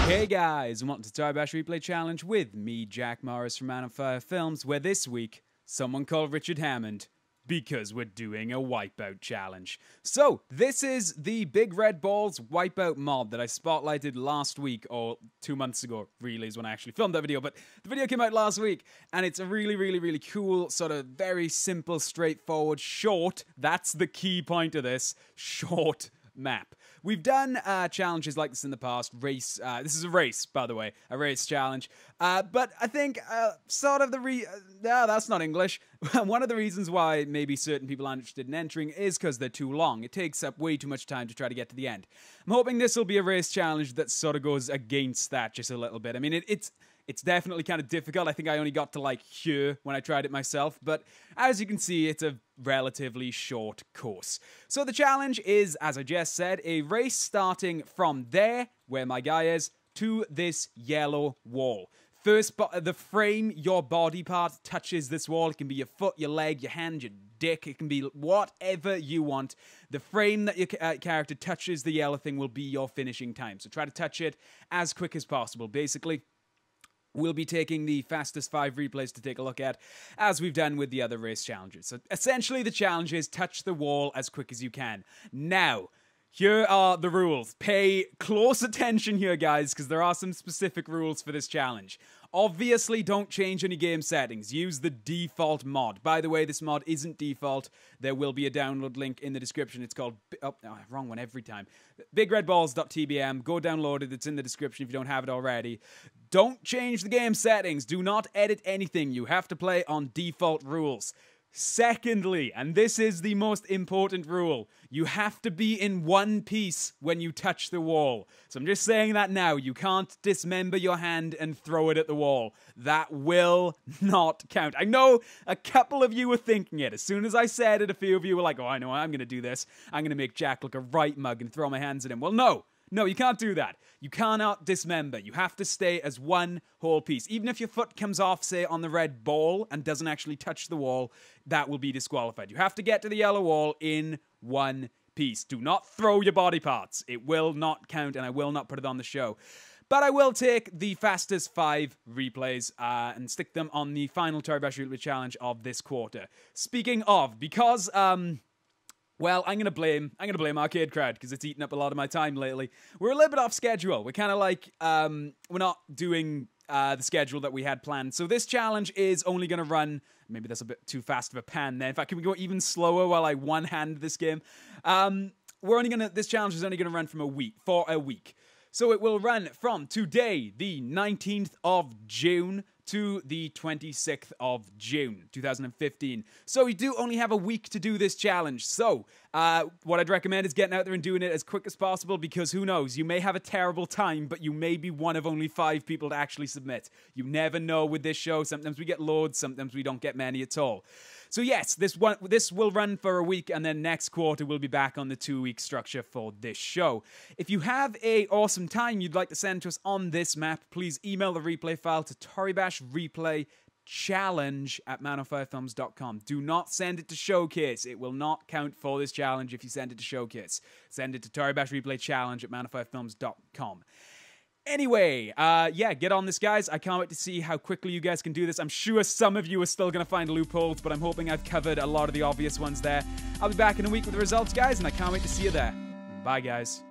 Hey guys, and welcome to Toribash Replay Challenge with me, Jack Morris from Man on Fire Films, where this week, someone called Richard Hammond, because we're doing a Wipeout challenge. So, this is the Big Red Balls Wipeout mod that I spotlighted last week, or 2 months ago, really, is when I actually filmed that video, but the video came out last week, and it's a really cool, sort of very simple, straightforward, short, that's the key point of this, short map. We've done challenges like this in the past. This is a race, by the way, a race challenge. But I think that's not English. One of the reasons why maybe certain people aren't interested in entering is because they're too long. It takes up way too much time to try to get to the end. I'm hoping this will be a race challenge that sort of goes against that just a little bit. I mean, it's definitely kind of difficult. I think I only got to like here when I tried it myself, but as you can see, it's a relatively short course. So the challenge is, as I just said, a race starting from there, where my guy is, to this yellow wall. First, the frame, your body part, touches this wall. It can be your foot, your leg, your hand, your dick. It can be whatever you want. The frame that your character touches the yellow thing will be your finishing time. So try to touch it as quick as possible. Basically, we'll be taking the fastest 5 replays to take a look at, as we've done with the other race challenges. So essentially the challenge is touch the wall as quick as you can. Now, here are the rules. Pay close attention here, guys, because there are some specific rules for this challenge. Obviously, don't change any game settings. Use the default mod. By the way, this mod isn't default. There will be a download link in the description. It's called... wrong one every time. BigRedBalls.tbm. Go download it. It's in the description if you don't have it already. Don't change the game settings. Do not edit anything. You have to play on default rules. Secondly, and this is the most important rule, you have to be in one piece when you touch the wall. So I'm just saying that now. You can't dismember your hand and throw it at the wall. That will not count. I know a couple of you were thinking it. As soon as I said it, a few of you were like, oh, I know, I'm going to do this. I'm going to make Jack look a right mug and throw my hands at him. Well, no. No, you can't do that. You cannot dismember. You have to stay as one whole piece. Even if your foot comes off, say, on the red ball and doesn't actually touch the wall, that will be disqualified. You have to get to the yellow wall in one piece. Do not throw your body parts. It will not count, and I will not put it on the show. But I will take the fastest 5 replays and stick them on the final Toribash Replay Challenge of this quarter. Speaking of, because... well, I'm gonna blame Arcade Crowd because it's eaten up a lot of my time lately. We're a little bit off schedule. We're kind of like we're not doing the schedule that we had planned. So this challenge is only gonna run. Maybe that's a bit too fast of a pan there. In fact, can we go even slower while I one-hand this game? This challenge is only gonna run for a week. So it will run from today, the 19th of June, to the 26th of June, 2015. So we do only have a week to do this challenge. So what I'd recommend is getting out there and doing it as quick as possible, because who knows, you may have a terrible time, but you may be one of only 5 people to actually submit. You never know with this show. Sometimes we get loads, sometimes we don't get many at all. So yes, this will run for a week, and then next quarter we'll be back on the 2-week structure for this show. If you have an awesome time you'd like to send to us on this map, please email the replay file to toribashreplaychallenge@manonfirefilms.com. Do not send it to Showcase. It will not count for this challenge if you send it to Showcase. Send it to toribashreplaychallenge@manonfirefilms.com. Anyway, yeah, get on this, guys. I can't wait to see how quickly you guys can do this. I'm sure some of you are still going to find loopholes, but I'm hoping I've covered a lot of the obvious ones there. I'll be back in a week with the results, guys, and I can't wait to see you there. Bye, guys.